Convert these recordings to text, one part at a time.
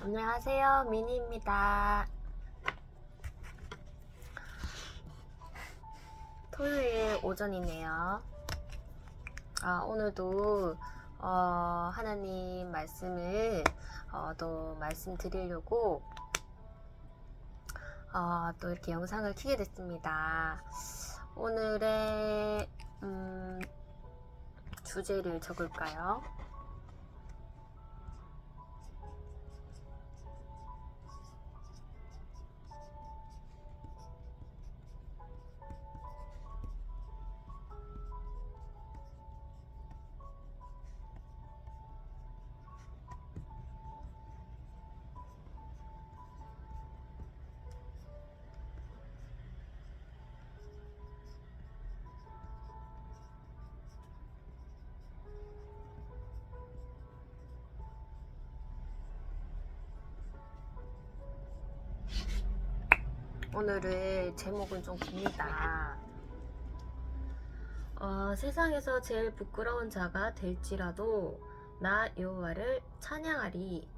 안녕하세요, 미니입니다. 토요일 오전이네요. 오늘도 하나님 말씀을 또 말씀드리려고 또 이렇게 영상을 켜게 됐습니다. 오늘의 주제를 적을까요? 오늘의 제목은 좀 깁니다. 세상에서 제일 부끄러운 자가 될지라도 나 여호와를 찬양하리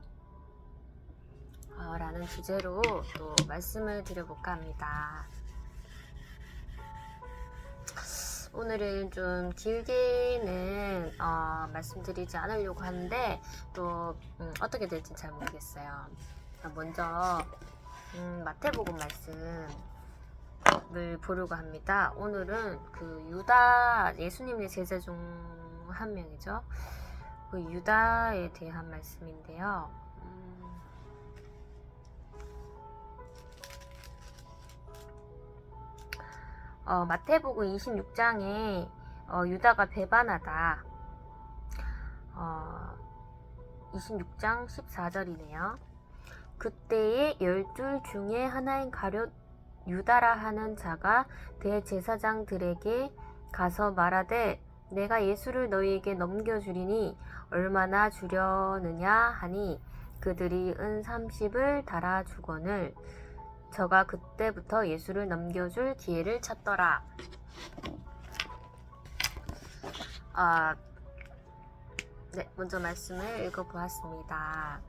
라는 주제로 또 말씀을 드려볼까 합니다. 오늘은 좀 길게는 말씀드리지 않으려고 하는데 또 어떻게 될지 잘 모르겠어요. 먼저 마태복음 말씀을 보려고 합니다. 오늘은 그 유다, 예수님의 제자 중 한 명이죠. 그 유다에 대한 말씀인데요. 마태복음 26장에 유다가 배반하다 26장 14절이네요. 그때에 12 중에 하나인 가룟 유다라 하는 자가 대제사장들에게 가서 말하되 내가 예수를 너희에게 넘겨주리니 얼마나 주려느냐 하니 그들이 은 30을 달아주거늘 저가 그때부터 예수를 넘겨줄 기회를 찾더라. 네, 먼저 말씀을 읽어보았습니다.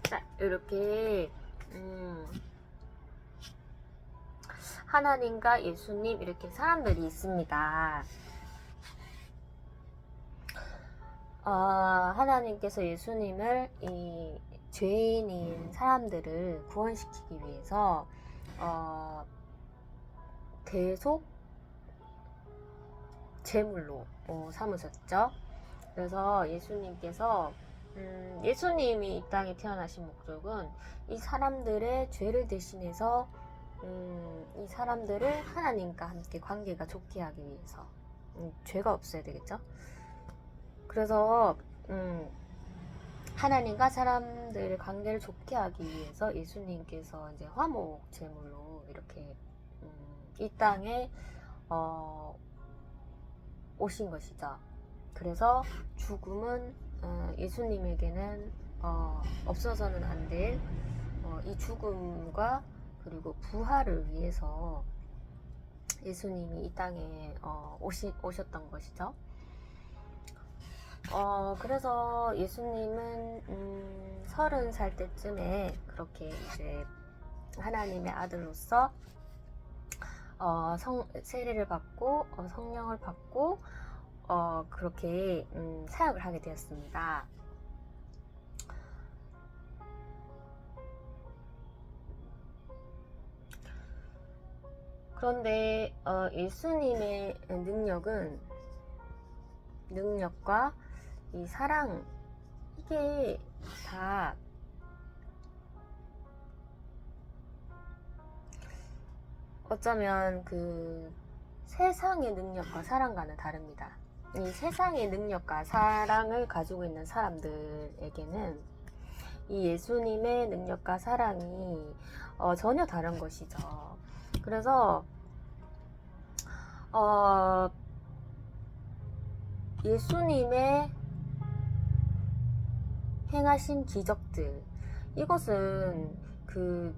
자, 이렇게 하나님과 예수님 이렇게 사람들이 있습니다. 하나님께서 예수님을 이 죄인인 사람들을 구원시키기 위해서 대속 제물로 삼으셨죠. 그래서 예수님께서 예수님이 이 땅에 태어나신 목적은 이 사람들의 죄를 대신해서 이 사람들을 하나님과 함께 관계가 좋게 하기 위해서 죄가 없어야 되겠죠. 그래서 하나님과 사람들의 관계를 좋게 하기 위해서 예수님께서 이제 화목 제물로 이렇게 이 땅에 오신 것이죠. 그래서 죽음은 예수님에게는 없어서는 안 될 이 죽음과 그리고 부활을 위해서 예수님이 이 땅에 오셨던 것이죠. 그래서 예수님은 30살 때쯤에 그렇게 이제 하나님의 아들로서 세례를 받고 성령을 받고 그렇게 사역을 하게 되었습니다. 그런데 예수님의 능력과 이 사랑 이게 다 어쩌면 그 세상의 능력과 사랑과는 다릅니다. 이 세상의 능력과 사랑을 가지고 있는 사람들에게는 이 예수님의 능력과 사랑이 전혀 다른 것이죠. 그래서 예수님의 행하신 기적들, 이것은 그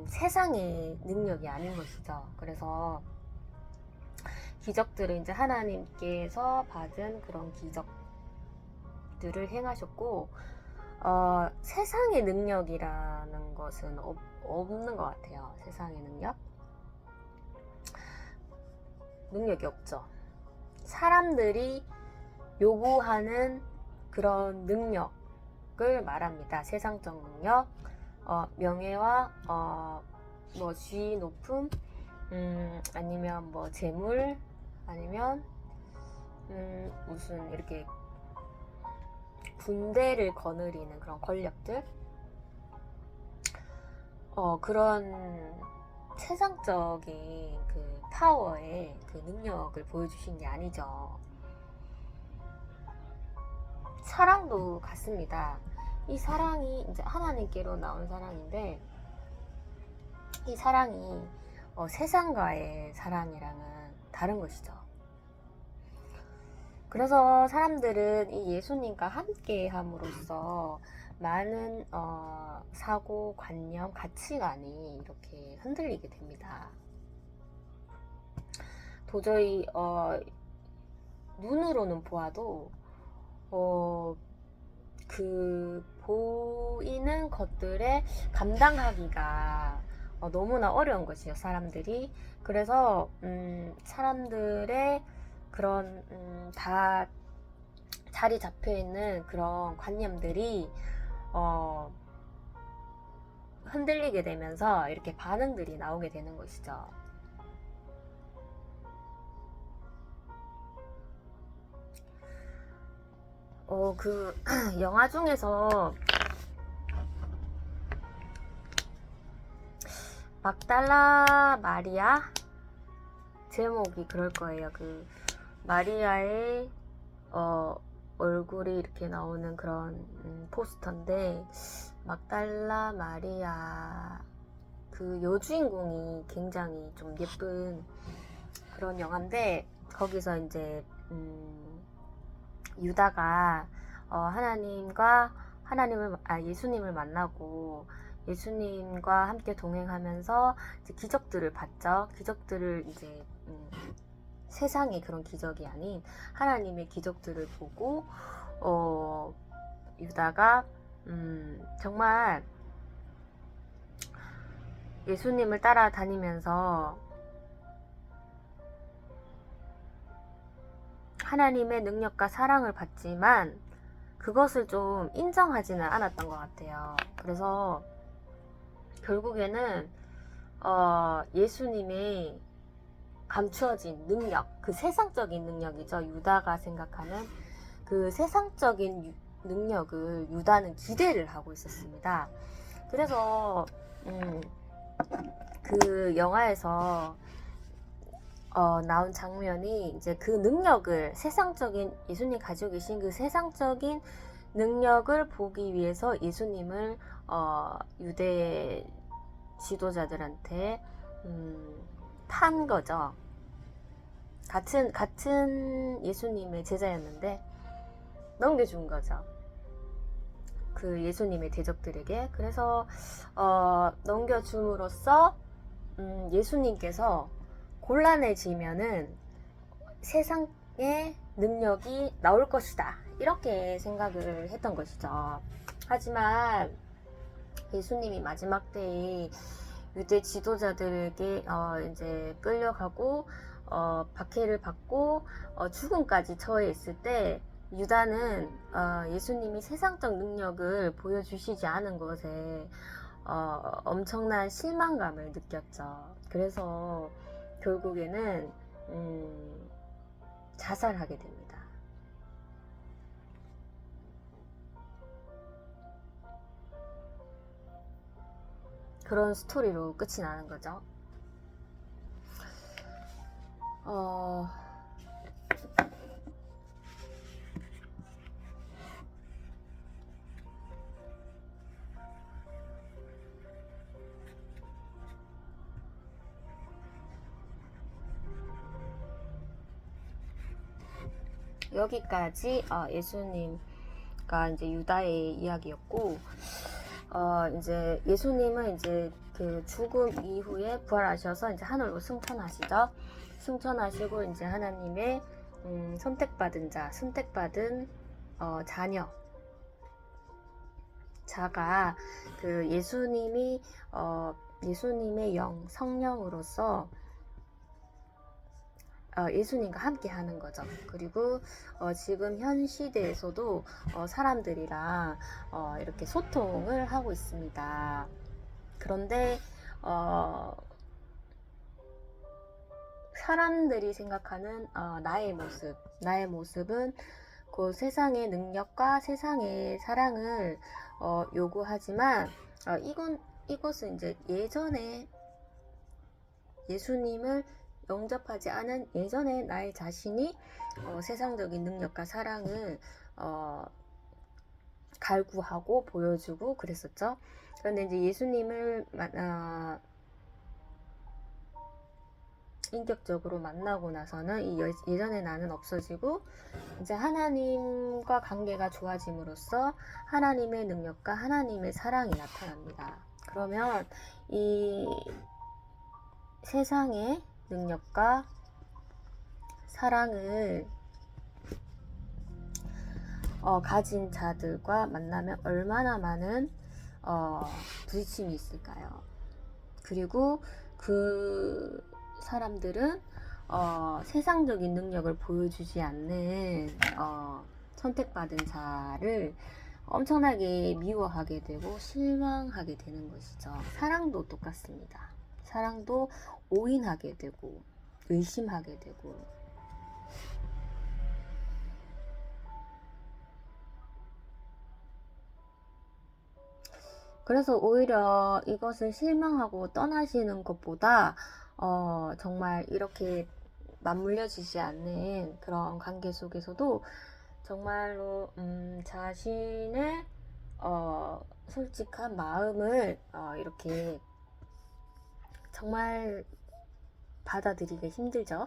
세상의 능력이 아닌 것이죠. 그래서 기적들은 이제 하나님께서 받은 그런 기적들을 행하셨고, 세상의 능력이라는 것은 없는 것 같아요. 세상의 능력이 없죠. 사람들이 요구하는 그런 능력을 말합니다. 세상적 능력, 명예와 뭐 지위 높음, 아니면 뭐 재물, 아니면 무슨 이렇게 군대를 거느리는 그런 권력들, 그런 세상적인 그 파워의 그 능력을 보여주신 게 아니죠. 사랑도 같습니다. 이 사랑이 이제 하나님께로 나온 사랑인데, 이 사랑이 세상과의 사랑이랑은 다른 것이죠. 그래서 사람들은 이 예수님과 함께 함으로써 많은 사고, 관념, 가치관이 이렇게 흔들리게 됩니다. 도저히 눈으로는 보아도 그 보이는 것들에 감당하기가 너무나 어려운 것이에요, 사람들이. 그래서 사람들의 그런 다 자리 잡혀 있는 그런 관념들이 흔들리게 되면서 이렇게 반응들이 나오게 되는 것이죠. 그 영화 중에서 막달라 마리아, 제목이 그럴 거예요. 그 마리아의 얼굴이 이렇게 나오는 그런 포스터인데, 막달라 마리아 그 여주인공이 굉장히 좀 예쁜 그런 영화인데, 거기서 이제 유다가 예수님을 만나고 예수님과 함께 동행하면서 이제 기적들을 봤죠. 기적들을 이제 세상의 그런 기적이 아닌 하나님의 기적들을 보고 유다가 정말 예수님을 따라다니면서 하나님의 능력과 사랑을 받지만 그것을 좀 인정하지는 않았던 것 같아요. 그래서 결국에는 예수님의 감추어진 능력, 그 세상적인 능력이죠. 유다가 생각하는 그 세상적인 능력을 유다는 기대를 하고 있었습니다. 그래서 그 영화에서 나온 장면이 이제 그 능력을, 세상적인 예수님 가지고 계신 그 세상적인 능력을 보기 위해서 예수님을 유대 지도자들한테 판 거죠. 같은 예수님의 제자였는데 넘겨준 거죠. 그 예수님의 대적들에게. 그래서 넘겨줌으로써 예수님께서 곤란해지면은 세상의 능력이 나올 것이다, 이렇게 생각을 했던 것이죠. 하지만 예수님이 마지막 때에 유대 지도자들에게 이제 끌려가고 박해를 받고 죽음까지 처해 있을 때 유다는 예수님이 세상적 능력을 보여주시지 않은 것에 엄청난 실망감을 느꼈죠. 그래서 결국에는 자살하게 됩니다. 그런 스토리로 끝이 나는 거죠. 어, 여기까지 예수님과 이제 유다의 이야기였고, 이제 예수님은 이제 그 죽음 이후에 부활하셔서 이제 하늘로 승천하시죠. 승천하시고 이제 하나님의 선택받은 자가 그 예수님의 성령으로서 예수님과 함께 하는 거죠. 그리고 지금 현 시대에서도 사람들이랑 이렇게 소통을 하고 있습니다. 그런데 사람들이 생각하는 나의 모습은 그 세상의 능력과 세상의 사랑을 요구하지만 이것은 이제 예전에 예수님을 영접하지 않은 예전에 나의 자신이 세상적인 능력과 사랑을 갈구하고 보여주고 그랬었죠. 그런데 이제 예수님을 인격적으로 만나고 나서는 이 예전의 나는 없어지고 이제 하나님과 관계가 좋아짐으로써 하나님의 능력과 하나님의 사랑이 나타납니다. 그러면 이 세상의 능력과 사랑을 가진 자들과 만나면 얼마나 많은 부딪힘이 있을까요? 그리고 그 사람들은 세상적인 능력을 보여주지 않는 선택받은 자를 엄청나게 미워하게 되고 실망하게 되는 것이죠. 사랑도 똑같습니다. 사랑도 오인하게 되고 의심하게 되고 그래서 오히려 이것을 실망하고 떠나시는 것보다 정말 이렇게 맞물려지지 않는 그런 관계 속에서도 정말로 자신의 솔직한 마음을 이렇게 정말 받아들이기 힘들죠.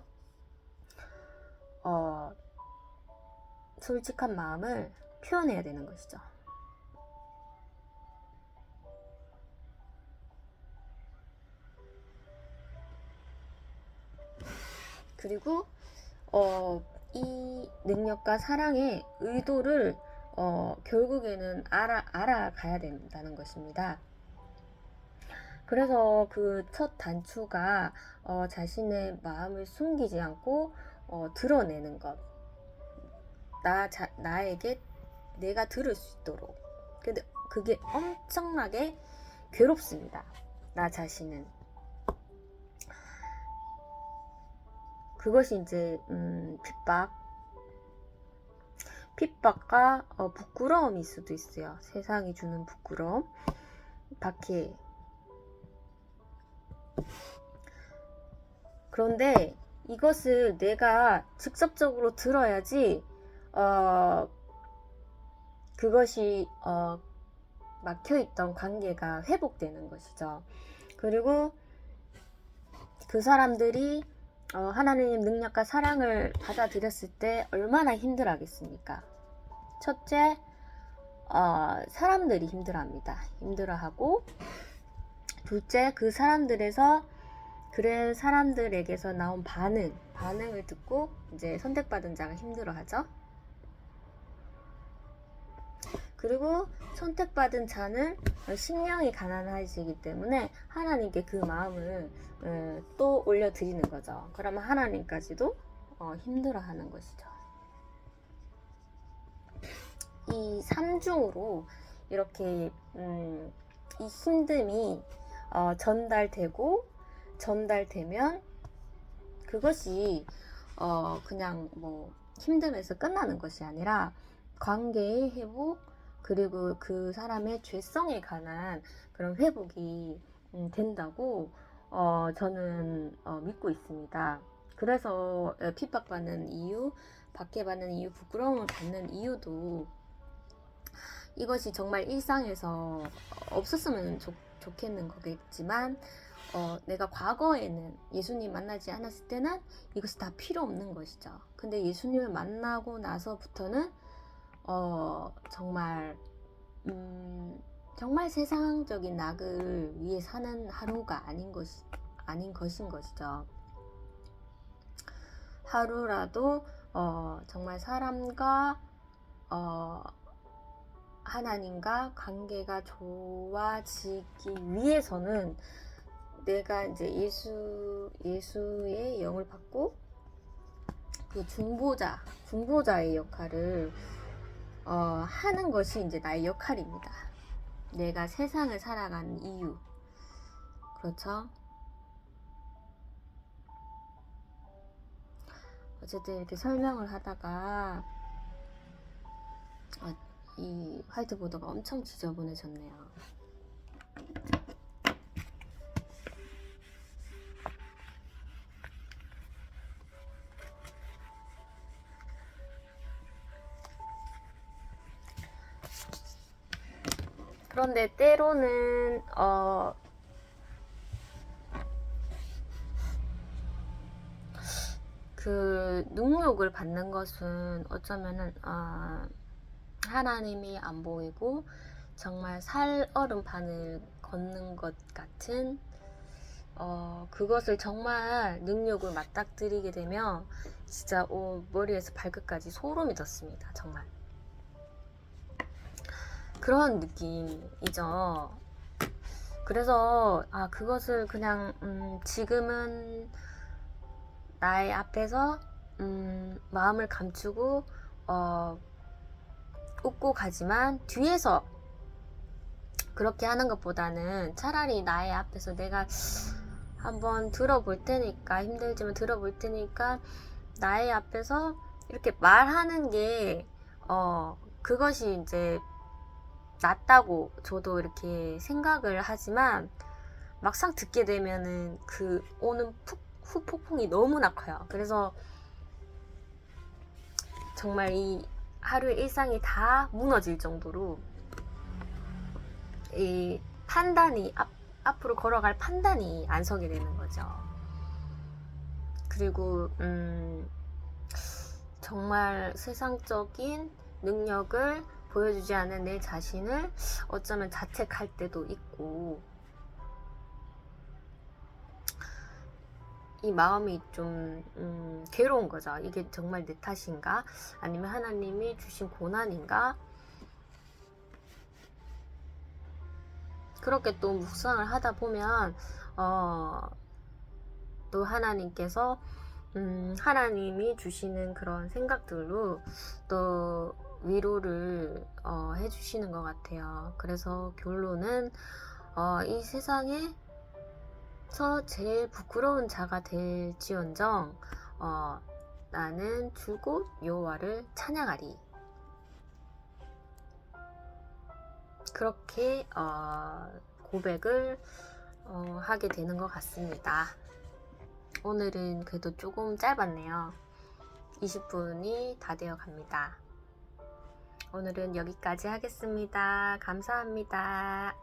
솔직한 마음을 표현해야 되는 것이죠. 그리고 이 능력과 사랑의 의도를 결국에는 알아가야 된다는 것입니다. 그래서 그 첫 단추가 자신의 마음을 숨기지 않고 드러내는 것. 나에게 내가 들을 수 있도록. 근데 그게 엄청나게 괴롭습니다. 나 자신은. 그것이 이제 핍박과 부끄러움일 수도 있어요. 세상이 주는 부끄러움, 박해. 그런데 이것을 내가 직접적으로 들어야지 그것이 막혀있던 관계가 회복되는 것이죠. 그리고 그 사람들이 하나님의 능력과 사랑을 받아들였을 때 얼마나 힘들어하겠습니까? 첫째, 사람들이 힘들어하고 둘째, 그 사람들에게서 나온 반응을 듣고 이제 선택받은 자가 힘들어하죠. 그리고 선택받은 자는 심령이 가난해지기 때문에 하나님께 그 마음을 또 올려드리는 거죠. 그러면 하나님까지도 힘들어하는 것이죠. 이 삼중으로 이렇게 이 힘듦이 전달되면 그것이 그냥 뭐 힘듦에서 끝나는 것이 아니라 관계의 회복 그리고 그 사람의 죄성에 관한 그런 회복이 된다고 저는 믿고 있습니다. 그래서 핍박받는 이유, 박해받는 이유, 부끄러움을 받는 이유도 이것이 정말 일상에서 없었으면 좋겠는 거겠지만 내가 과거에는 예수님 만나지 않았을 때는 이것이 다 필요 없는 것이죠. 근데 예수님을 만나고 나서부터는 정말 정말 세상적인 낙을 위해 사는 하루가 아닌 것인 것이죠. 하루라도 정말 사람과 하나님과 관계가 좋아지기 위해서는 내가 이제 예수의 영을 받고 그 중보자의 역할을 하는 것이 이제 나의 역할입니다. 내가 세상을 살아가는 이유. 그렇죠? 어쨌든 이렇게 설명을 하다가 이 화이트보드가 엄청 지저분해졌네요. 그런데 때로는 그 능욕을 받는 것은 어쩌면은 하나님이 안 보이고 정말 살얼음판을 걷는 것 같은 그것을 정말 능욕을 맞닥뜨리게 되면 진짜 머리에서 발끝까지 소름이 돋습니다. 정말 그런 느낌이죠. 그래서 그것을 그냥 지금은 나의 앞에서 마음을 감추고 웃고 가지만 뒤에서 그렇게 하는 것보다는 차라리 나의 앞에서 내가 한번 들어볼 테니까, 힘들지만 들어볼 테니까 나의 앞에서 이렇게 말하는 게 그것이 이제 낫다고 저도 이렇게 생각을 하지만 막상 듣게 되면은 그 오는 후폭풍이 너무나 커요. 그래서 정말 이 하루의 일상이 다 무너질 정도로 이 판단이 앞으로 걸어갈 판단이 안 서게 되는 거죠. 그리고 정말 세상적인 능력을 보여주지 않은 내 자신을 어쩌면 자책할 때도 있고, 이 마음이 좀 괴로운 거죠. 이게 정말 내 탓인가? 아니면 하나님이 주신 고난인가? 그렇게 또 묵상을 하다 보면 또 하나님께서 하나님이 주시는 그런 생각들로 또 위로를 해주시는 것 같아요. 그래서 결론은 이 세상에서 제일 부끄러운 자가 될지언정 나는 주곧 여호와를 찬양하리. 그렇게 고백을 하게 되는 것 같습니다. 오늘은 그래도 조금 짧았네요. 20분이 다 되어 갑니다. 오늘은 여기까지 하겠습니다. 감사합니다.